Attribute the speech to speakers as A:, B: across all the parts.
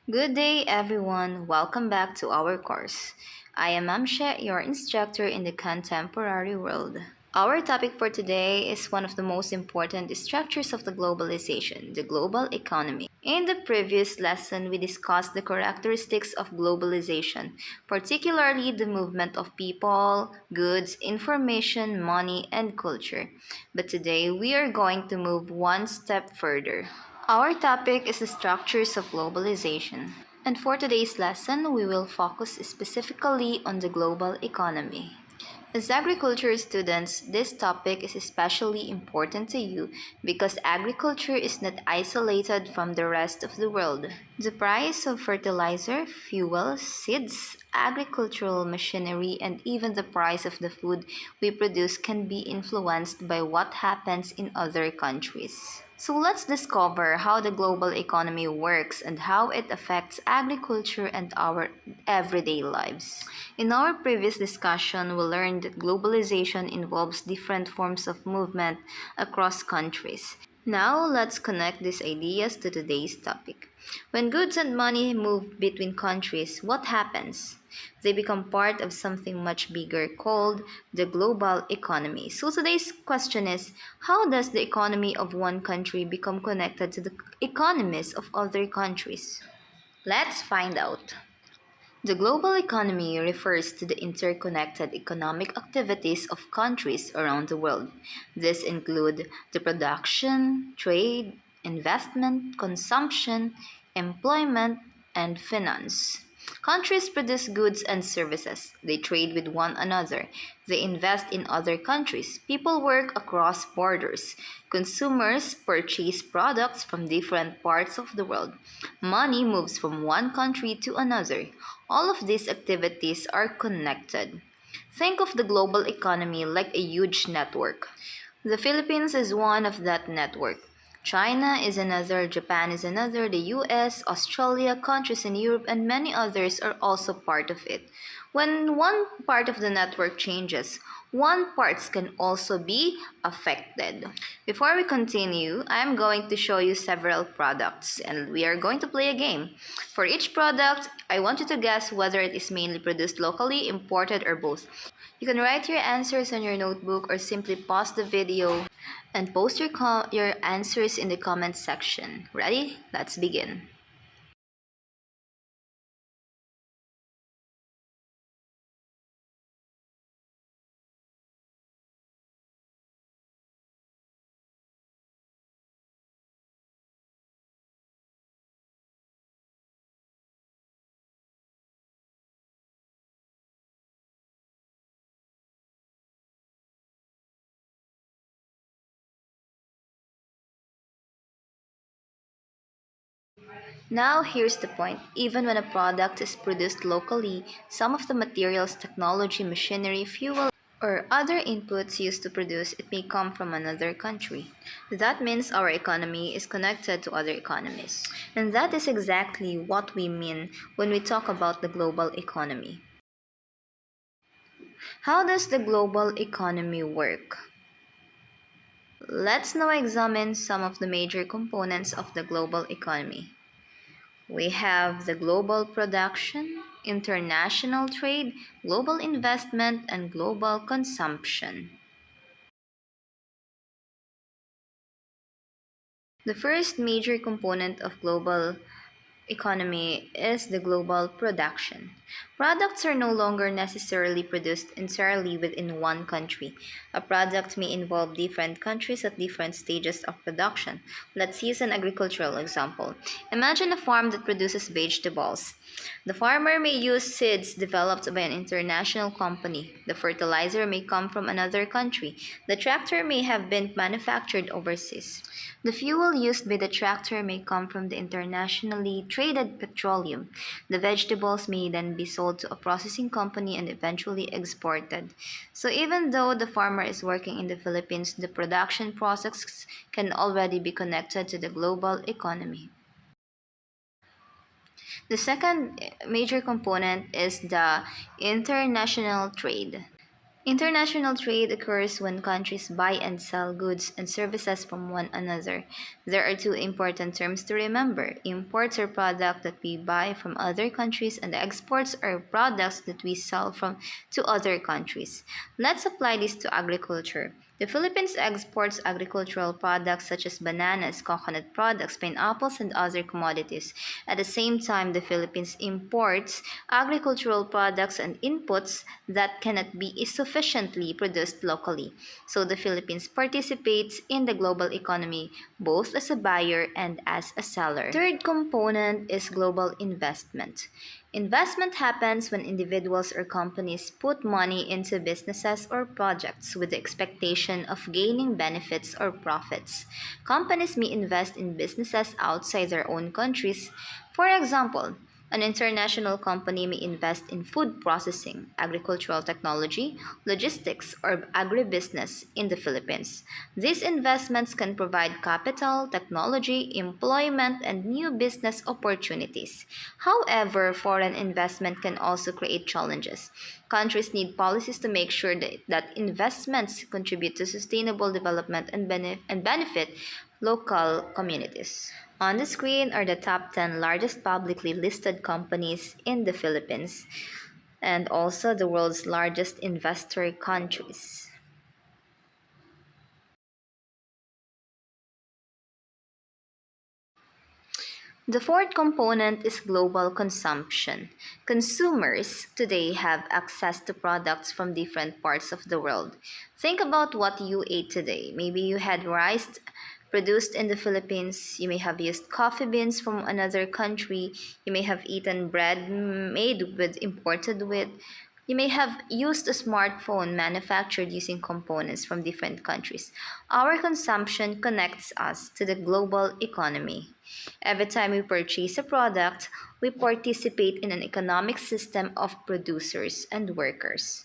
A: Good day, everyone. Welcome back to our course. I am Amshe, your instructor in the contemporary world. Our topic for today is one of the most important structures of the globalization, the global economy. In the previous lesson, we discussed the characteristics of globalization, particularly the movement of people, goods, information, money, and culture. But today, we are going to move one step further. Our topic is the structures of globalization. And for today's lesson, we will focus specifically on the global economy. As agriculture students, this topic is especially important to you because agriculture is not isolated from the rest of the world. The price of fertilizer, fuel, seeds, agricultural machinery, and even the price of the food we produce can be influenced by what happens in other countries. So let's discover how the global economy works and how it affects agriculture and our everyday lives. In our previous discussion, we learned that globalization involves different forms of movement across countries. Now, let's connect these ideas to today's topic. When goods and money move between countries, what happens? They become part of something much bigger called the global economy. So today's question is, how does the economy of one country become connected to the economies of other countries? Let's find out. The global economy refers to the interconnected economic activities of countries around the world. These include the production, trade, investment, consumption, employment, and finance. Countries produce goods and services. They trade with one another. They invest in other countries. People work across borders. Consumers purchase products from different parts of the world. Money moves from one country to another. All of these activities are connected. Think of the global economy like a huge network. The Philippines is one of that network. China is another, Japan is another, the US, Australia, countries in Europe, and many others are also part of it. When one part of the network changes, one parts can also be affected. Before we continue, I am going to show you several products and we are going to play a game. For each product, I want you to guess whether it is mainly produced locally, imported, or both. You can write your answers on your notebook or simply pause the video and post your answers in the comment section. Ready? Let's begin. Now, here's the point. Even when a product is produced locally, some of the materials, technology, machinery, fuel, or other inputs used to produce it may come from another country. That means our economy is connected to other economies. And that is exactly what we mean when we talk about the global economy. How does the global economy work? Let's now examine some of the major components of the global economy. We have the global production, international trade, global investment, and global consumption. The first major component of global economy is the global production. Products are no longer necessarily produced entirely within one country. A product may involve different countries at different stages of production. Let's use an agricultural example. Imagine a farm that produces vegetables. The farmer may use seeds developed by an international company. The fertilizer may come from another country. The tractor may have been manufactured overseas. The fuel used by the tractor may come from the internationally traded petroleum. The vegetables may then be sold to a processing company and eventually exported. So even though the farmer is working in the Philippines, the production process can already be connected to the global economy. The second major component is the international trade. International trade occurs when countries buy and sell goods and services from one another. There are two important terms to remember. Imports are products that we buy from other countries, and exports are products that we sell from to other countries. Let's apply this to agriculture. The Philippines exports agricultural products such as bananas, coconut products, pineapples, and other commodities. At the same time, the Philippines imports agricultural products and inputs that cannot be sufficiently produced locally. So the Philippines participates in the global economy both as a buyer and as a seller. Third component is global investment. Investment happens when individuals or companies put money into businesses or projects with the expectation of gaining benefits or profits. Companies may invest in businesses outside their own countries. For example, an international company may invest in food processing, agricultural technology, logistics, or agribusiness in the Philippines. These investments can provide capital, technology, employment, and new business opportunities. However, foreign investment can also create challenges. Countries need policies to make sure that investments contribute to sustainable development and benefit local communities. On the screen are the top 10 largest publicly listed companies in the Philippines and also the world's largest investor countries. The fourth component is global consumption. Consumers today have access to products from different parts of the world. Think about what you ate today. Maybe you had rice produced in the Philippines, you may have used coffee beans from another country, you may have eaten bread made with imported wheat. You may have used a smartphone manufactured using components from different countries. Our consumption connects us to the global economy. Every time we purchase a product, we participate in an economic system of producers and workers.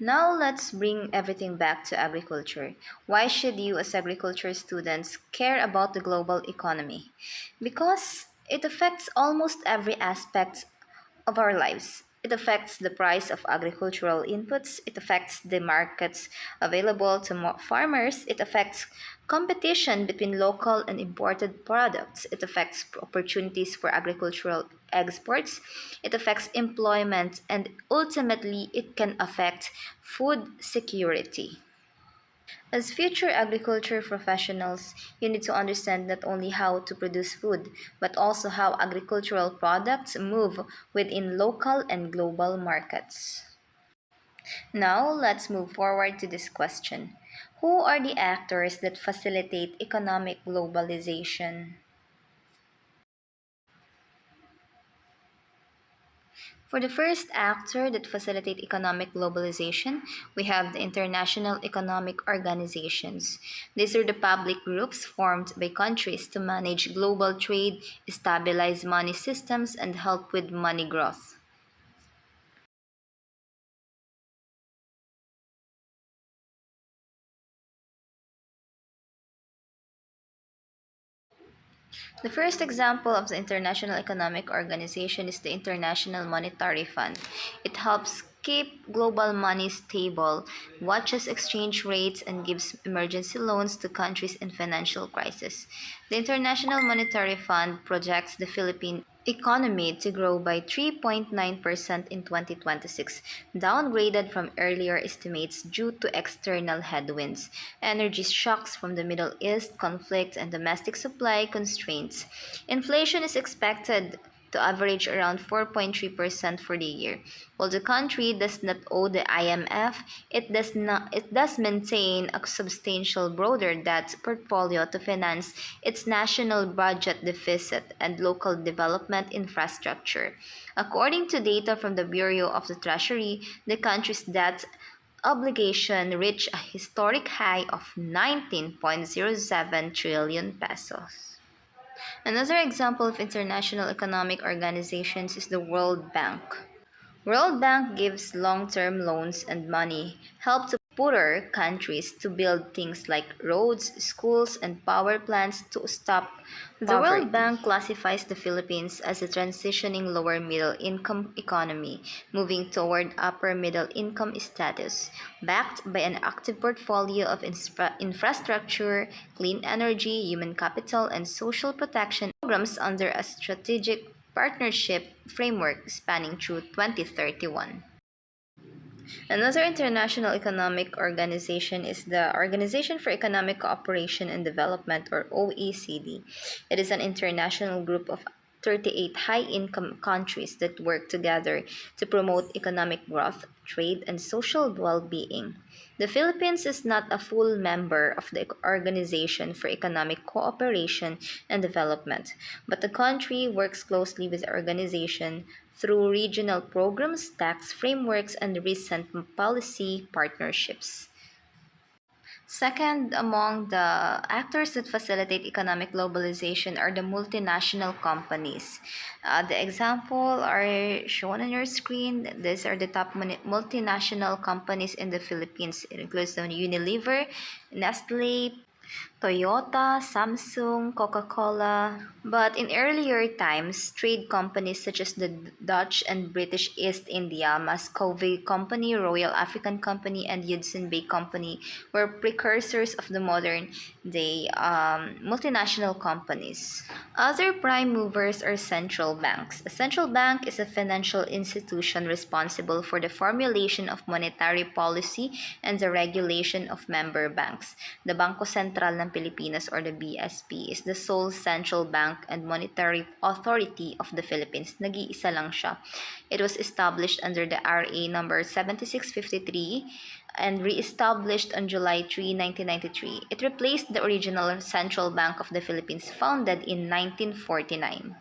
A: Now let's bring everything back to agriculture. Why should you, as agriculture students, care about the global economy? Because it affects almost every aspect of our lives. It affects the price of agricultural inputs. It affects the markets available to farmers. It affects competition between local and imported products. It affects opportunities for agricultural exports. It affects employment, and ultimately, it can affect food security. As future agriculture professionals, you need to understand not only how to produce food, but also how agricultural products move within local and global markets. Now, let's move forward to this question. Who are the actors that facilitate economic globalization? For the first actor that facilitate economic globalization, we have the international economic organizations. These are the public groups formed by countries to manage global trade, stabilize money systems, and help with money growth. The first example of the International Economic Organization is the International Monetary Fund. It helps keep global money stable, watches exchange rates, and gives emergency loans to countries in financial crisis. The International Monetary Fund projects the Philippine economy to grow by 3.9% in 2026, downgraded from earlier estimates due to external headwinds, energy shocks from the Middle East conflict, and domestic supply constraints. Inflation is expected to average around 4.3% for the year. While the country does not owe the IMF, it does maintain a substantial broader debt portfolio to finance its national budget deficit and local development infrastructure. According to data from the Bureau of the Treasury, the country's debt obligation reached a historic high of 19.07 trillion pesos. Another example of international economic organizations is the World Bank. World Bank gives long-term loans and money, help to poorer countries to build things like roads, schools, and power plants to stop the World Bank classifies the Philippines as a transitioning lower middle income economy, moving toward upper middle income status, backed by an active portfolio of infrastructure, clean energy, human capital, and social protection programs under a strategic partnership framework spanning through 2031. Another international economic organization is the Organization for Economic Cooperation and Development, or OECD. It is an international group of 38 high income countries that work together to promote economic growth, trade, and social well being. The Philippines is not a full member of the Organization for Economic Cooperation and Development, but the country works closely with the organization through regional programs, tax frameworks, and recent policy partnerships. Second, among the actors that facilitate economic globalization are the multinational companies. The example are shown on your screen. These are the top multinational companies in the Philippines. It includes the Unilever, Nestle, Toyota, Samsung, Coca-Cola. But in earlier times, trade companies such as the Dutch and British East India, Muscovy Company, Royal African Company, and Hudson Bay Company were precursors of the modern day multinational companies. Other prime movers are central banks. A central bank is a financial institution responsible for the formulation of monetary policy and the regulation of member banks. The Bangko Sentral ng Pilipinas, or the BSP, is the sole central bank and monetary authority of the Philippines. Nag-iisa lang siya. It was established under the RA number 7653 and re-established on July 3, 1993. It replaced the original Central Bank of the Philippines founded in 1949.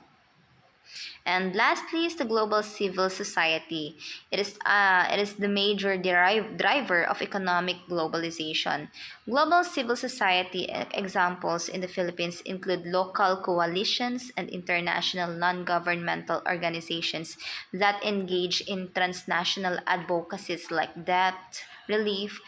A: And lastly is the global civil society. It is the major driver of economic globalization. Global civil society examples in the Philippines include local coalitions and international non-governmental organizations that engage in transnational advocacies like debt relief,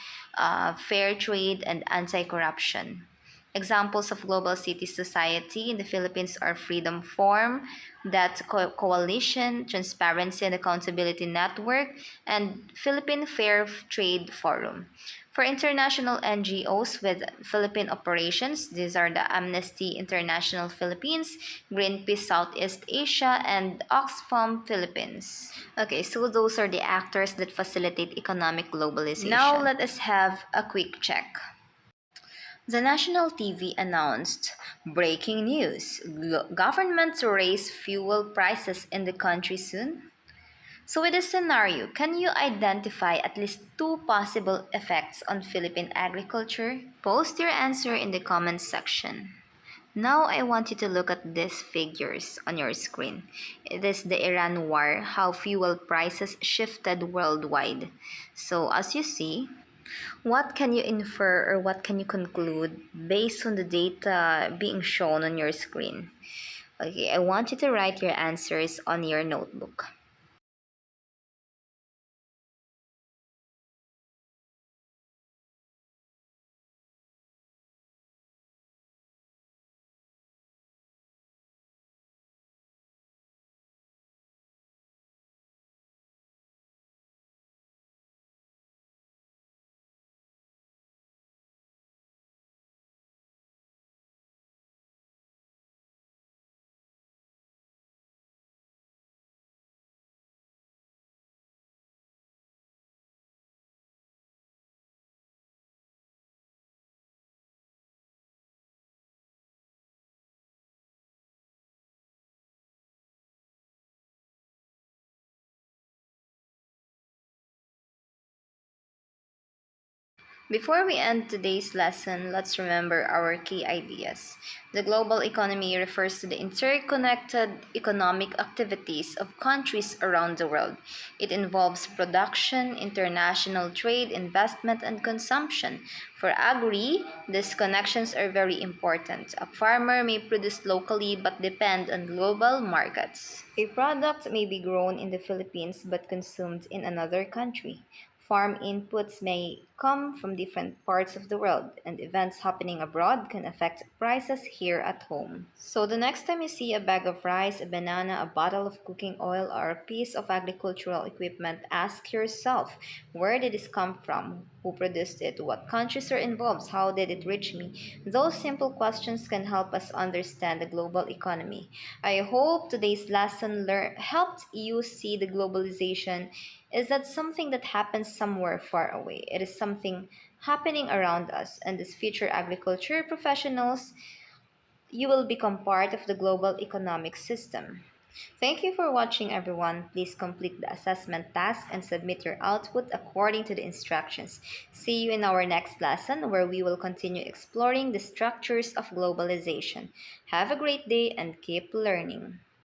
A: fair trade, and anti-corruption. Examples of global city society in the Philippines are Freedom Forum, that Coalition, Transparency and Accountability Network, and Philippine Fair Trade Forum. For international NGOs with Philippine operations, these are the Amnesty International Philippines, Greenpeace Southeast Asia, and Oxfam Philippines. Okay, so those are the actors that facilitate economic globalization. Now let us have a quick check. The national TV announced breaking news: government to raise fuel prices in the country soon. So, with this scenario, can you identify at least two possible effects on Philippine agriculture? Post your answer in the comments section. Now, I want you to look at these figures on your screen. It is the Iran war, how fuel prices shifted worldwide. So, as you see, what can you infer or what can you conclude based on the data being shown on your screen? Okay, I want you to write your answers on your notebook. Before we end today's lesson, let's remember our key ideas. The global economy refers to the interconnected economic activities of countries around the world. It involves production, international trade, investment, and consumption. For agri, these connections are very important. A farmer may produce locally but depend on global markets. A product may be grown in the Philippines but consumed in another country. Farm inputs may come from different parts of the world, and events happening abroad can affect prices here at home. So, the next time you see a bag of rice, a banana, a bottle of cooking oil, or a piece of agricultural equipment, ask yourself, where did this come from? Who produced it? What countries are involved? How did it reach me? Those simple questions can help us understand the global economy. I hope today's lesson helped you see the globalization is not something that happens somewhere far away. It is something happening around us, and as future agriculture professionals, you will become part of the global economic system. Thank you for watching, everyone. Please complete the assessment task and submit your output according to the instructions. See you in our next lesson where we will continue exploring the structures of globalization. Have a great day and keep learning.